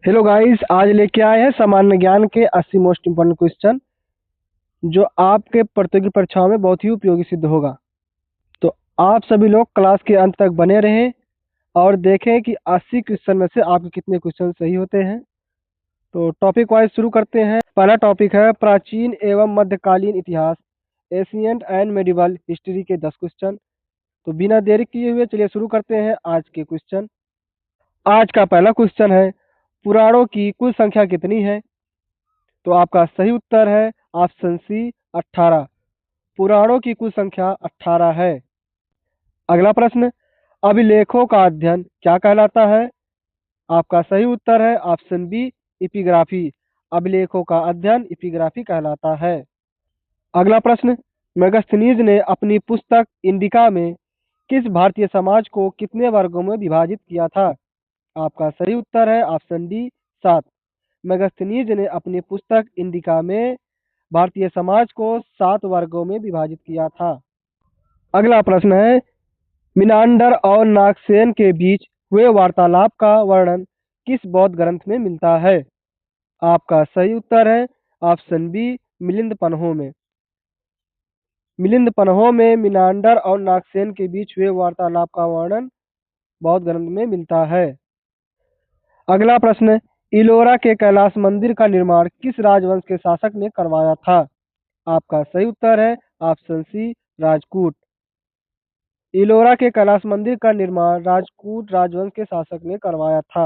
Hello guys, आज लेके आए हैं सामान्य ज्ञान के 80 मोस्ट इम्पोर्टेंट क्वेश्चन जो आपके प्रतियोगी परीक्षाओं में बहुत ही उपयोगी सिद्ध होगा। तो आप सभी लोग क्लास के अंत तक बने रहें और देखें कि 80 क्वेश्चन में से आपके कितने क्वेश्चन सही होते हैं। तो टॉपिक वाइज शुरू करते हैं। पहला टॉपिक है प्राचीन एवं मध्यकालीन इतिहास, एशियंट एंड मेडिवल हिस्ट्री के 10 क्वेश्चन। तो बिना देरी किए हुए चलिए शुरू करते हैं आज के क्वेश्चन। आज का पहला क्वेश्चन है, पुराणों की कुल संख्या कितनी है? तो आपका सही उत्तर है ऑप्शन सी 18। पुराणों की कुल संख्या 18 है। अगला प्रश्न, अभिलेखों का अध्ययन क्या कहलाता है? आपका सही उत्तर है ऑप्शन बी एपिग्राफी। अभिलेखों का अध्ययन एपिग्राफी कहलाता है। अगला प्रश्न, मेगास्थनीज ने अपनी पुस्तक इंडिका में किस भारतीय समाज को कितने वर्गों में विभाजित किया था? आपका सही उत्तर है ऑप्शन डी 7। मेगास्थनीज ने अपनी पुस्तक इंडिका में भारतीय समाज को 7 वर्गों में विभाजित किया था। अगला प्रश्न है, मिनांडर और नागसेन के बीच हुए वार्तालाप का वर्णन किस बौद्ध ग्रंथ में मिलता है? आपका सही उत्तर है ऑप्शन बी मिलिंद पन्हों में। मिलिंद पन्हों में मिनांडर और नागसेन के बीच हुए वार्तालाप का वर्णन बौद्ध ग्रंथ में मिलता है। अगला प्रश्न, इलोरा के कैलाश मंदिर का निर्माण किस राजवंश के शासक ने करवाया था? आपका सही उत्तर है ऑप्शन सी राजपूत। इलोरा के कैलाश मंदिर का निर्माण राजपूत राजवंश के शासक ने करवाया था।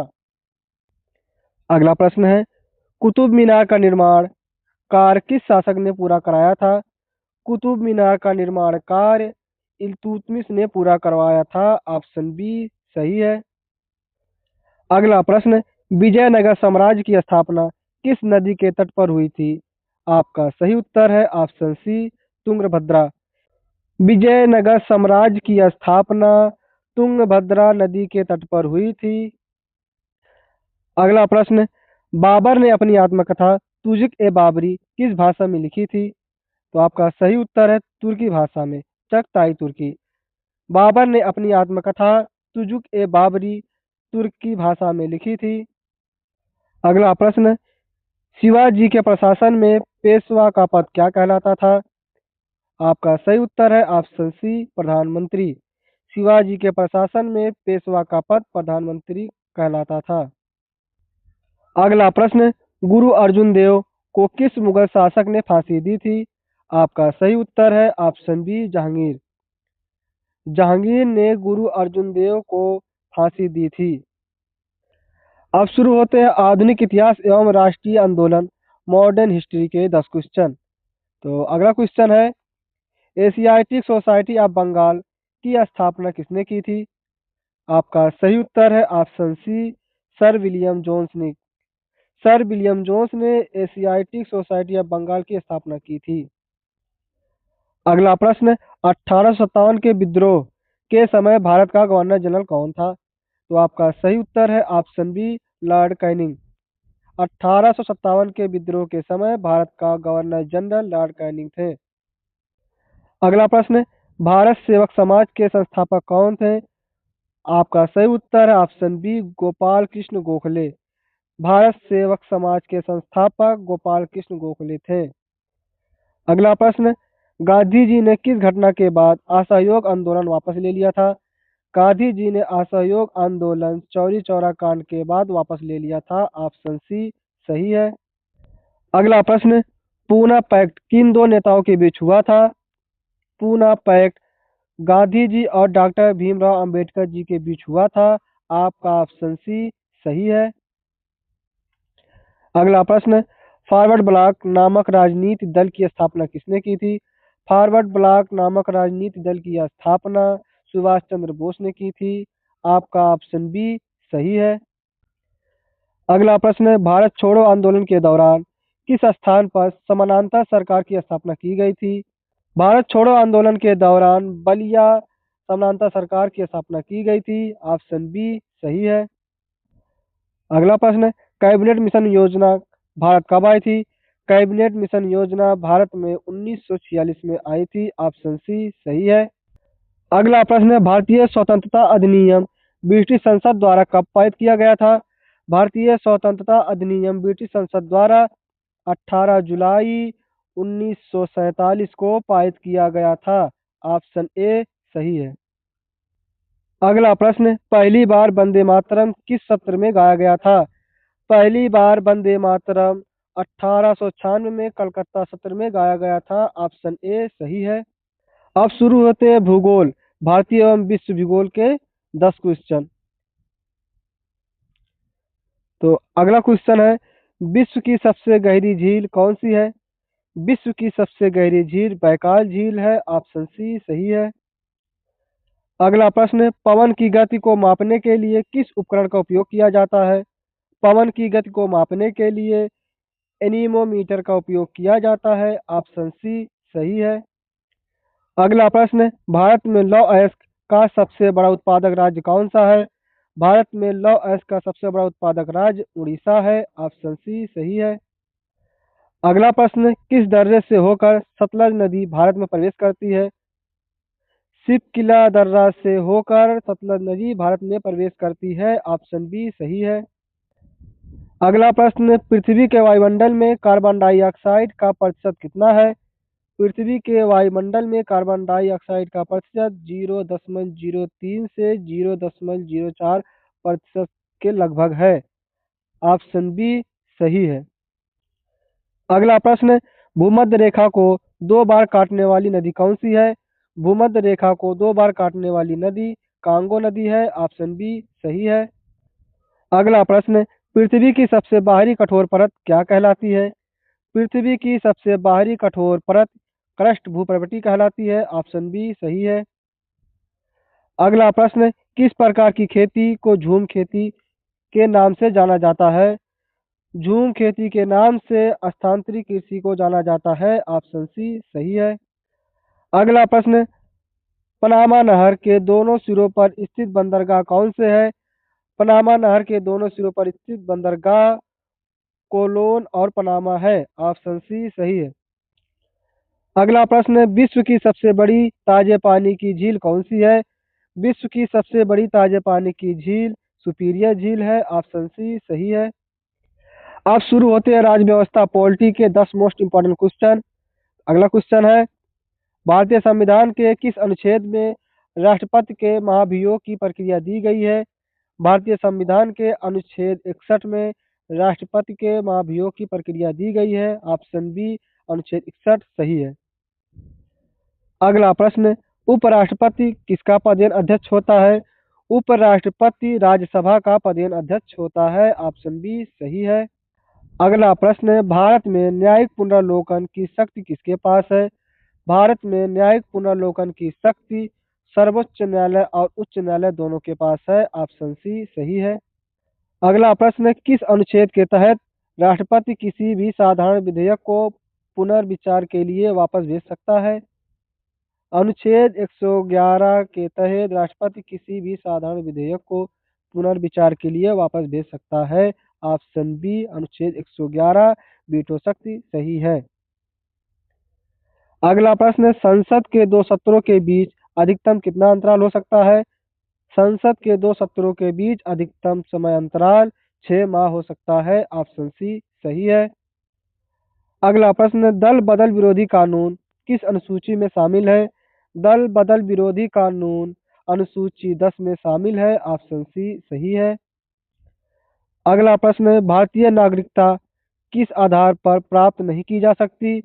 अगला प्रश्न है, कुतुब मीनार का निर्माण कार्य किस शासक ने पूरा कराया था? कुतुब मीनार का निर्माण कार्य इल्तुतमिश ने पूरा करवाया था। ऑप्शन बी सही है। अगला प्रश्न, विजयनगर साम्राज्य की स्थापना किस नदी के तट पर हुई थी? आपका सही उत्तर है ऑप्शन सी तुंगभद्रा। विजयनगर साम्राज्य की स्थापना तुंगभद्रा नदी के तट पर हुई थी। अगला प्रश्न, बाबर ने अपनी आत्मकथा तुजुक ए बाबरी किस भाषा में लिखी थी? तो आपका सही उत्तर है तुर्की भाषा में, चगताई तुर्की। बाबर ने अपनी आत्मकथा तुजुक ए बाबरी तुर्की भाषा में लिखी थी। अगला प्रश्न, शिवाजी के प्रशासन में पेशवा का पद क्या कहलाता था? आपका सही उत्तर है ऑप्शन सी प्रधानमंत्री। शिवाजी के प्रशासन में पेशवा का पद प्रधानमंत्री कहलाता था। अगला प्रश्न, गुरु अर्जुन देव को किस मुगल शासक ने फांसी दी थी? आपका सही उत्तर है ऑप्शन बी जहांगीर। जहांगीर ने गुरु अर्जुन देव को फांसी दी थी। अब शुरू होते हैं आधुनिक इतिहास एवं राष्ट्रीय आंदोलन मॉडर्न हिस्ट्री के 10 क्वेश्चन। तो अगला क्वेश्चन है, एशियाटिक सोसाइटी ऑफ बंगाल की स्थापना किसने की थी? आपका सही उत्तर है option C Sir William Jones ने। सर विलियम जोन्स ने एशियाटिक सोसाइटी ऑफ बंगाल की स्थापना की थी। अगला प्रश्न, 1857 के विद्रोह के समय भारत का गवर्नर जनरल कौन था? तो आपका सही उत्तर है ऑप्शन बी लॉर्ड कैनिंग। 1857 के विद्रोह के समय भारत का गवर्नर जनरल लॉर्ड कैनिंग थे। अगला प्रश्न, भारत सेवक समाज के संस्थापक कौन थे? आपका सही उत्तर है ऑप्शन बी गोपाल कृष्ण गोखले। भारत सेवक समाज के संस्थापक गोपाल कृष्ण गोखले थे। अगला प्रश्न, गांधी जी ने किस घटना के बाद असहयोग आंदोलन वापस ले लिया था? गांधी जी ने असहयोग आंदोलन चौरी चौरा कांड के बाद वापस ले लिया था। ऑप्शन सी सही है। अगला प्रश्न, पूना पैक्ट किन दो नेताओं के बीच हुआ था? पूना पैक्ट गांधी जी और डॉक्टर भीमराव अंबेडकर जी के बीच हुआ था। आपका ऑप्शन सी सही है। अगला प्रश्न, फॉरवर्ड ब्लॉक नामक राजनीति दल की स्थापना किसने की थी? फॉरवर्ड ब्लॉक नामक राजनीति दल की स्थापना सुभाष चंद्र बोस ने की थी। आपका ऑप्शन बी सही है। अगला प्रश्न है, भारत छोड़ो आंदोलन के दौरान किस स्थान पर समानांतर सरकार की स्थापना की गई थी? भारत छोड़ो आंदोलन के दौरान बलिया समानांतर सरकार की स्थापना की गई थी। ऑप्शन बी सही है। अगला प्रश्न है, कैबिनेट मिशन योजना भारत कब आई थी? कैबिनेट मिशन योजना भारत में 1946 में आई थी। ऑप्शन सी सही है। अगला प्रश्न है, भारतीय स्वतंत्रता अधिनियम ब्रिटिश संसद द्वारा कब पारित किया गया था? भारतीय स्वतंत्रता अधिनियम ब्रिटिश संसद द्वारा 18 जुलाई 1947 को पारित किया गया था। ऑप्शन ए सही है। अगला प्रश्न, पहली बार वंदे मातरम किस सत्र में गाया गया था? पहली बार वंदे मातरम 1896 में कलकत्ता सत्र में गाया गया था। ऑप्शन ए सही है। अब शुरू होते हैं भूगोल, भारतीय एवं विश्व भूगोल के 10 क्वेश्चन। तो अगला क्वेश्चन है, विश्व की सबसे गहरी झील कौन सी है? विश्व की सबसे गहरी झील बैकाल झील है। ऑप्शन सी सही है। अगला प्रश्न, पवन की गति को मापने के लिए किस उपकरण का उपयोग किया जाता है? पवन की गति को मापने के लिए एनीमोमीटर का उपयोग किया जाता है। ऑप्शन सी सही है। अगला प्रश्न, भारत में लौह अयस्क का सबसे बड़ा उत्पादक राज्य कौन सा है? भारत में लौह अयस्क का सबसे बड़ा उत्पादक राज्य उड़ीसा है। ऑप्शन सी सही है। अगला प्रश्न, किस दर्रे से होकर सतलज नदी भारत में प्रवेश करती है? शिवकिला दर्रा से होकर सतलज नदी भारत में प्रवेश करती है। ऑप्शन बी सही है। अगला प्रश्न, पृथ्वी के वायुमंडल में कार्बन डाइऑक्साइड का प्रतिशत कितना है? पृथ्वी के वायुमंडल में कार्बन डाइऑक्साइड का प्रतिशत 0.03 से 0.04% के लगभग है। ऑप्शन बी सही है। अगला प्रश्न, भूमध्य रेखा को 2 बार काटने वाली नदी कौन सी है? भूमध्य रेखा को 2 बार काटने वाली नदी कांगो नदी है। ऑप्शन बी सही है। अगला प्रश्न, पृथ्वी की सबसे बाहरी कठोर परत क्या कहलाती है? पृथ्वी की सबसे बाहरी कठोर परत क्रस्ट भूप्रवृत्ति कहलाती है। ऑप्शन बी सही है। अगला प्रश्न, किस प्रकार की खेती को झूम खेती के नाम से जाना जाता है? झूम खेती के नाम से स्थानांतरित कृषि को जाना जाता है। ऑप्शन सी सही है। अगला प्रश्न, पनामा नहर के दोनों सिरों पर स्थित बंदरगाह कौन से है? पनामा नहर के दोनों सिरों पर स्थित बंदरगाह कोलोन और पनामा है। ऑप्शन सी सही है। अगला प्रश्न, विश्व की सबसे बड़ी ताजे पानी की झील कौन सी है? विश्व की सबसे बड़ी ताजे पानी की झील सुपीरियर झील है। ऑप्शन सी सही है। अब शुरू होते हैं राज्य व्यवस्था पॉलिटी के 10 मोस्ट इंपॉर्टेंट क्वेश्चन। अगला क्वेश्चन है, भारतीय संविधान के किस अनुच्छेद में राष्ट्रपति के महाभियोग की प्रक्रिया दी गई है? भारतीय संविधान के अनुच्छेद 61 में राष्ट्रपति के महाभियोग की प्रक्रिया दी गई है। ऑप्शन बी अनुच्छेद 61 सही है। अगला प्रश्न, उपराष्ट्रपति किसका पदेन अध्यक्ष होता है? उपराष्ट्रपति राज्यसभा का पदेन अध्यक्ष होता है। ऑप्शन बी सही है। अगला प्रश्न, भारत में न्यायिक पुनर्लोकन की शक्ति किसके पास है? भारत में न्यायिक पुनर्लोकन की शक्ति सर्वोच्च न्यायालय और उच्च न्यायालय दोनों के पास है। ऑप्शन सी सही है। अगला प्रश्न, किस अनुच्छेद के तहत राष्ट्रपति किसी भी साधारण विधेयक को पुनर्विचार के लिए वापस भेज सकता है? अनुच्छेद 111 के तहत राष्ट्रपति किसी भी साधारण विधेयक को पुनर्विचार के लिए वापस भेज सकता है। ऑप्शन बी अनुच्छेद 111 वीटो शक्ति सही है। अगला प्रश्न, संसद के 2 सत्रों के बीच अधिकतम कितना अंतराल हो सकता है? संसद के 2 सत्रों के बीच अधिकतम समय अंतराल 6 माह हो सकता है। ऑप्शन सी सही है। अगला प्रश्न, दल बदल विरोधी कानून किस अनुसूची में शामिल है? दल बदल विरोधी कानून अनुसूची 10 में शामिल है। ऑप्शन सी सही है। अगला प्रश्न, भारतीय नागरिकता किस आधार पर प्राप्त नहीं की जा सकती?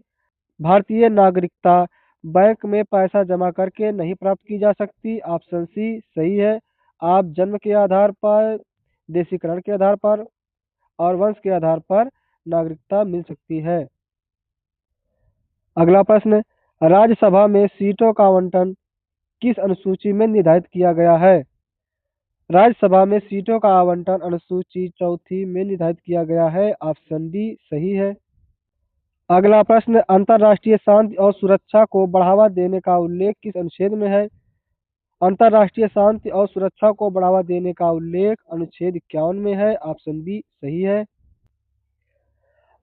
भारतीय नागरिकता बैंक में पैसा जमा करके नहीं प्राप्त की जा सकती। ऑप्शन सी सही है। आप जन्म के आधार पर, देशीकरण के आधार पर और वंश के आधार पर नागरिकता मिल सकती है। अगला प्रश्न, राज्यसभा में सीटों का आवंटन किस अनुसूची में निर्धारित किया गया है? राज्यसभा में सीटों का आवंटन अनुसूची 4 में निर्धारित किया गया है। ऑप्शन डी सही है। अगला प्रश्न, अंतर्राष्ट्रीय शांति और सुरक्षा को बढ़ावा देने का उल्लेख किस अनुच्छेद में है? अंतर्राष्ट्रीय शांति और सुरक्षा को बढ़ावा देने का उल्लेख अनुच्छेद 51 में है। ऑप्शन बी सही है।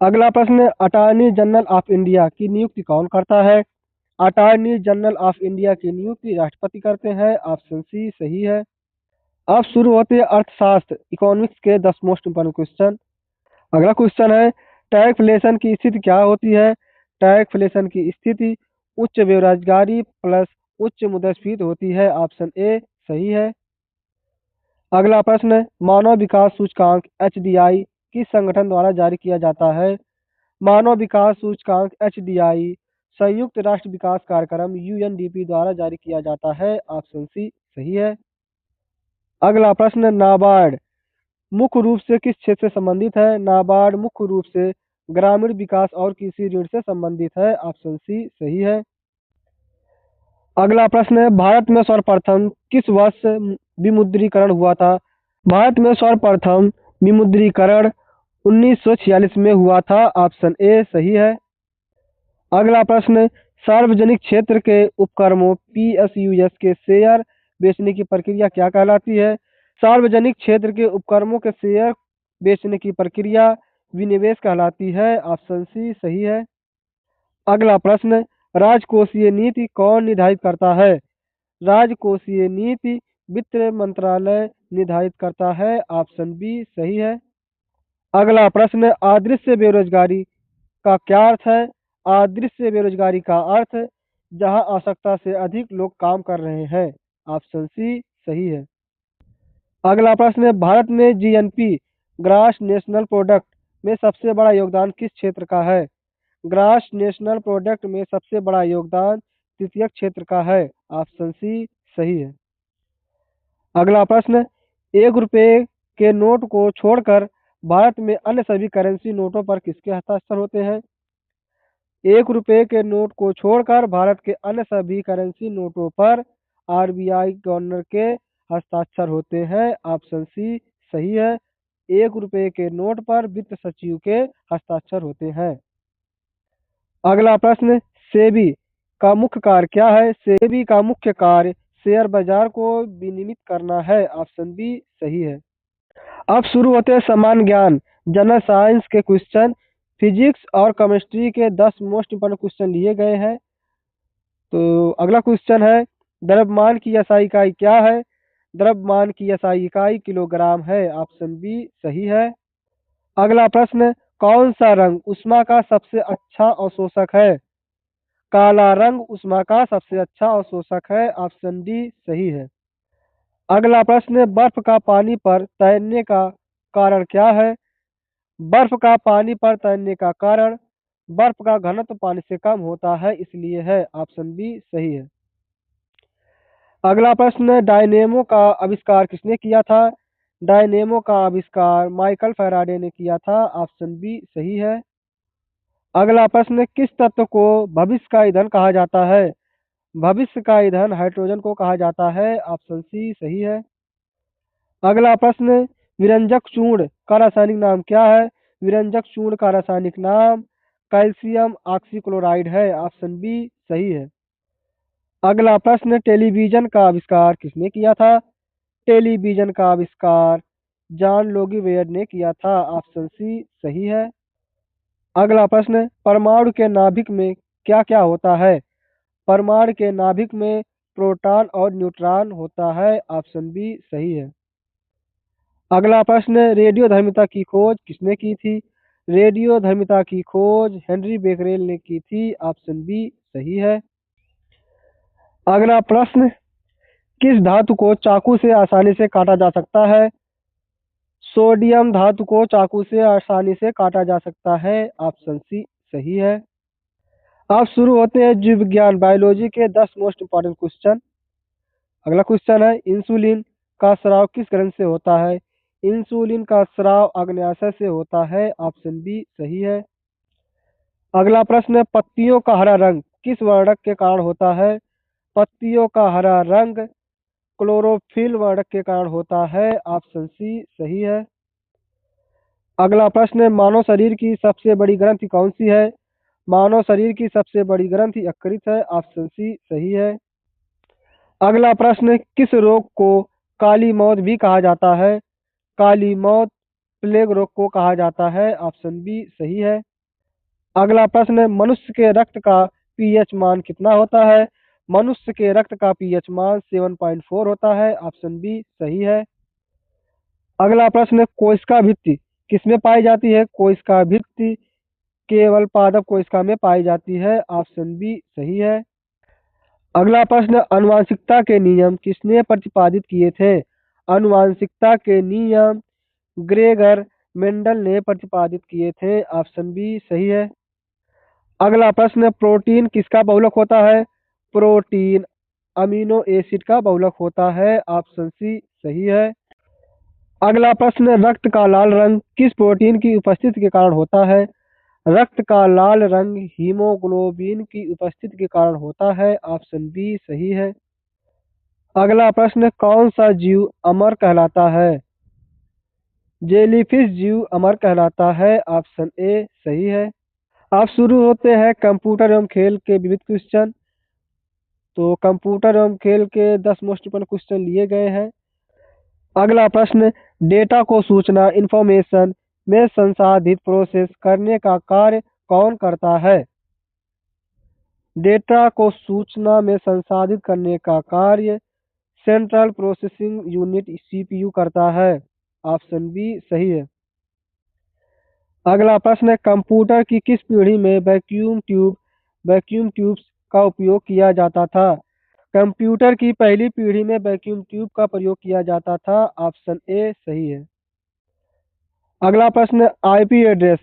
अगला प्रश्न, अटॉर्नी जनरल ऑफ इंडिया की नियुक्ति कौन करता है? अटॉर्नी जनरल ऑफ इंडिया की नियुक्ति राष्ट्रपति करते हैं। ऑप्शन सी सही है। अब शुरू होते हैं अर्थशास्त्र इकोनॉमिक्स के 10 मोस्ट इंपॉर्टेंट क्वेश्चन। अगला क्वेश्चन है, टैगफ्लेशन की स्थिति क्या होती है? टैगफ्लेशन की स्थिति उच्च बेरोजगारी प्लस उच्च मुद्रास्फीति होती है। ऑप्शन ए सही है। अगला प्रश्न, मानव विकास सूचकांक HDI किस संगठन द्वारा जारी किया जाता है? मानव विकास सूचकांक HDI संयुक्त राष्ट्र विकास कार्यक्रम UNDP द्वारा जारी किया जाता है। ऑप्शन सी सही है। अगला प्रश्न, नाबार्ड मुख्य रूप से किस क्षेत्र से संबंधित है? नाबार्ड मुख्य रूप से ग्रामीण विकास और कृषि ऋण से संबंधित है। ऑप्शन सी सही है। अगला प्रश्न है, भारत में सर्वप्रथम किस वर्ष विमुद्रीकरण हुआ था? भारत में सर्वप्रथम विमुद्रीकरण 1946 में हुआ था। ऑप्शन ए सही है। अगला प्रश्न, सार्वजनिक क्षेत्र के उपक्रमों PSUs के शेयर बेचने की प्रक्रिया क्या कहलाती है? सार्वजनिक क्षेत्र के उपक्रमों के शेयर बेचने की प्रक्रिया विनिवेश कहलाती है। ऑप्शन सी सही है। अगला प्रश्न, राजकोषीय नीति कौन निर्धारित करता है? राजकोषीय नीति वित्त मंत्रालय निर्धारित करता है। ऑप्शन बी सही है। अगला प्रश्न, अदृश्य बेरोजगारी का क्या अर्थ है? अदृश्य बेरोजगारी का अर्थ जहां आवश्यकता से अधिक लोग काम कर रहे हैं। ऑप्शन सी सही है। अगला प्रश्न है, भारत में GNP ग्रास नेशनल प्रोडक्ट में सबसे बड़ा योगदान किस क्षेत्र का है? ग्रास नेशनल प्रोडक्ट में सबसे बड़ा योगदान तृतीयक क्षेत्र का है। ऑप्शन सी सही है। अगला प्रश्न, 1 रुपये के नोट को छोड़कर भारत में अन्य सभी करेंसी नोटों पर किसके हस्ताक्षर होते हैं? 1 रुपये के नोट को छोड़कर भारत के अन्य सभी करेंसी नोटों पर RBI गवर्नर के हस्ताक्षर होते हैं। ऑप्शन सी सही है। 1 रुपये के नोट पर वित्त सचिव के हस्ताक्षर होते हैं। अगला प्रश्न, सेबी का मुख्य कार्य क्या है? सेबी का मुख्य कार्य शेयर बाजार को विनियमित करना है। ऑप्शन बी सही है। अब शुरू होते हैं सामान्य ज्ञान जनरल साइंस के क्वेश्चन। फिजिक्स और केमिस्ट्री के 10 मोस्ट इंपोर्टेंट क्वेश्चन लिए गए हैं। तो अगला क्वेश्चन है, द्रव्यमान की SI इकाई क्या है? द्रव्यमान की SI इकाई किलोग्राम है। ऑप्शन बी सही है। अगला प्रश्न, कौन सा रंग ऊष्मा का सबसे अच्छा अवशोषक है? काला रंग ऊष्मा का सबसे अच्छा अवशोषक है। ऑप्शन डी सही है। अगला प्रश्न, बर्फ का पानी पर तैरने का कारण क्या है? बर्फ का पानी पर तैरने का कारण बर्फ का घनत्व पानी से कम होता है, इसलिए है। ऑप्शन बी सही है। अगला प्रश्न, डायनेमो का आविष्कार किसने किया था? डायनेमो का आविष्कार माइकल फैराडे ने किया था। ऑप्शन बी सही है। अगला प्रश्न, किस तत्व को भविष्य का ईंधन कहा जाता है? भविष्य का ईंधन हाइड्रोजन को कहा जाता है। ऑप्शन सी सही है। अगला प्रश्न, विरंजक चूर्ण का रासायनिक नाम क्या है? विरंजक चूर्ण का रासायनिक नाम कैल्शियम ऑक्सीक्लोराइड है। ऑप्शन बी सही है। अगला प्रश्न, टेलीविजन का आविष्कार किसने किया था? टेलीविजन का आविष्कार जॉन लोगी ने किया था। ऑप्शन सी सही है। अगला प्रश्न, परमाणु के नाभिक में क्या क्या होता है? परमाणु के नाभिक में प्रोटॉन और न्यूट्रॉन होता है। ऑप्शन बी सही है। अगला प्रश्न, रेडियोधर्मिता की खोज किसने की थी? रेडियोधर्मिता की खोज हेनरी बेकरेल ने की थी। ऑप्शन बी सही है। अगला प्रश्न, किस धातु को चाकू से आसानी से काटा जा सकता है? सोडियम धातु को चाकू से आसानी से काटा जा सकता है। ऑप्शन सी सही है। अब शुरू होते हैं जीव विज्ञान बायोलॉजी के 10 मोस्ट इंपॉर्टेंट क्वेश्चन। अगला क्वेश्चन है, इंसुलिन का स्राव किस ग्रंथि से होता है? इंसुलिन का स्राव अग्न्याशय से होता है। ऑप्शन बी सही है। अगला प्रश्न, पत्तियों का हरा रंग किस वर्णक के कारण होता है? पत्तियों का हरा रंग क्लोरोफिल वर्णक के कारण होता है। ऑप्शन सी सही है। अगला प्रश्न, मानव शरीर की सबसे बड़ी ग्रंथि कौन सी है? मानव शरीर की सबसे बड़ी ग्रंथि यकृत है। ऑप्शन सी सही है। अगला प्रश्न, किस रोग को काली मौत भी कहा जाता है? काली मौत प्लेग रोग को कहा जाता है। ऑप्शन बी सही है। अगला प्रश्न, मनुष्य के रक्त का पीएच मान कितना होता है? मनुष्य के रक्त का पीएच मान 7.4 होता है। ऑप्शन बी सही है। अगला प्रश्न, कोशिका भित्ति किसमें पाई जाती है? कोशिका भित्ति केवल पादप कोशिका में पाई जाती है। ऑप्शन बी सही है। अगला प्रश्न, आनुवंशिकता के नियम किसने प्रतिपादित किए थे? आनुवंशिकता के नियम ग्रेगर मेंडल ने प्रतिपादित किए थे। ऑप्शन बी सही है। अगला प्रश्न, प्रोटीन किसका बहुलक होता है? प्रोटीन अमीनो एसिड का बहुलक होता है। ऑप्शन सी सही है। अगला प्रश्न, रक्त का लाल रंग किस प्रोटीन की उपस्थिति के कारण होता है? रक्त का लाल रंग हीमोग्लोबिन की उपस्थिति के कारण होता है। ऑप्शन बी सही है। अगला प्रश्न, कौन सा जीव अमर कहलाता है? जेलीफिश जीव अमर कहलाता है। ऑप्शन ए सही है। अब शुरू होते हैं कंप्यूटर एवं खेल के विविध क्वेश्चन। तो कंप्यूटर एवं खेल के 10 मोस्ट इंपोर्टेंट क्वेश्चन लिए गए हैं। अगला प्रश्न, डेटा को सूचना इंफॉर्मेशन में संसाधित प्रोसेस करने का कार्य कौन करता है? डेटा को सूचना में संसाधित करने का कार्य सेंट्रल प्रोसेसिंग यूनिट सीपीयू करता है। ऑप्शन बी सही है। अगला प्रश्न है, कंप्यूटर की किस पीढ़ी में वैक्यूम ट्यूब्स का उपयोग किया जाता था? कंप्यूटर की पहली पीढ़ी में वैक्यूम ट्यूब का प्रयोग किया जाता था। ऑप्शन ए सही है। अगला प्रश्न, आईपी एड्रेस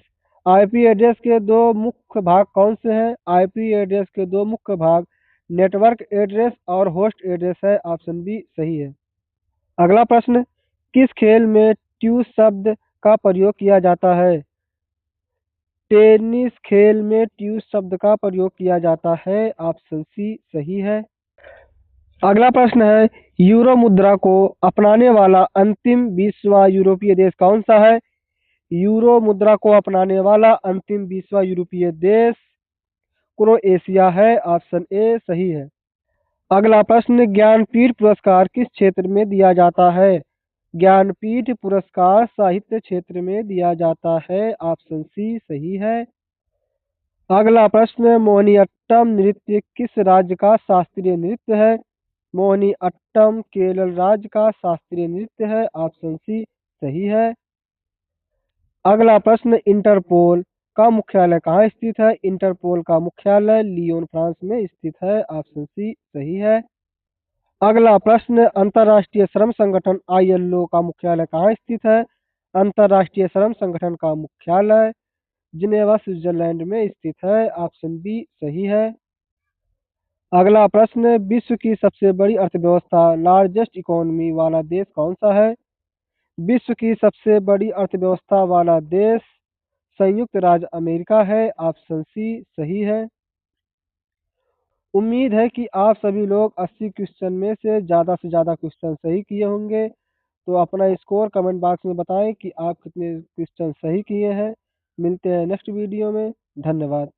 आईपी एड्रेस के दो मुख्य भाग कौन से हैं? आईपी एड्रेस के दो मुख्य भाग नेटवर्क एड्रेस और होस्ट एड्रेस है। ऑप्शन बी सही है। अगला प्रश्न, किस खेल में ट्यूब शब्द का प्रयोग किया जाता है? टेनिस खेल में ट्यूब शब्द का प्रयोग किया जाता है। ऑप्शन सी सही है। अगला प्रश्न है, यूरो मुद्रा को अपनाने वाला अंतिम विश्व यूरोपीय देश कौन सा है? यूरो मुद्रा को अपनाने वाला अंतिम विश्व यूरोपीय देश क्रोएशिया है। ऑप्शन ए सही है। अगला प्रश्न, ज्ञानपीठ पुरस्कार किस क्षेत्र में दिया जाता है? ज्ञानपीठ पुरस्कार साहित्य क्षेत्र में दिया जाता है। ऑप्शन सी सही है। अगला प्रश्न, मोहिनीअट्टम नृत्य किस राज्य का शास्त्रीय नृत्य है? मोहिनीअट्टम केरल राज्य का शास्त्रीय नृत्य है। ऑप्शन सी सही है। अगला प्रश्न, इंटरपोल का मुख्यालय कहाँ स्थित है? इंटरपोल का मुख्यालय लियोन फ्रांस में स्थित है। ऑप्शन सी सही है। अगला प्रश्न, अंतर्राष्ट्रीय श्रम संगठन आईएलओ का मुख्यालय कहाँ स्थित है? अंतर्राष्ट्रीय श्रम संगठन का मुख्यालय जिनेवा स्विट्जरलैंड में स्थित है। ऑप्शन बी सही है। अगला प्रश्न, विश्व की सबसे बड़ी अर्थव्यवस्था लार्जेस्ट इकोनॉमी वाला देश कौन सा है? विश्व की सबसे बड़ी अर्थव्यवस्था वाला देश संयुक्त राज्य अमेरिका है। ऑप्शन सी सही है। उम्मीद है कि आप सभी लोग 80 क्वेश्चन में से ज़्यादा क्वेश्चन सही किए होंगे। तो अपना स्कोर कमेंट बॉक्स में बताएं कि आप कितने क्वेश्चन सही किए हैं। मिलते हैं नेक्स्ट वीडियो में। धन्यवाद।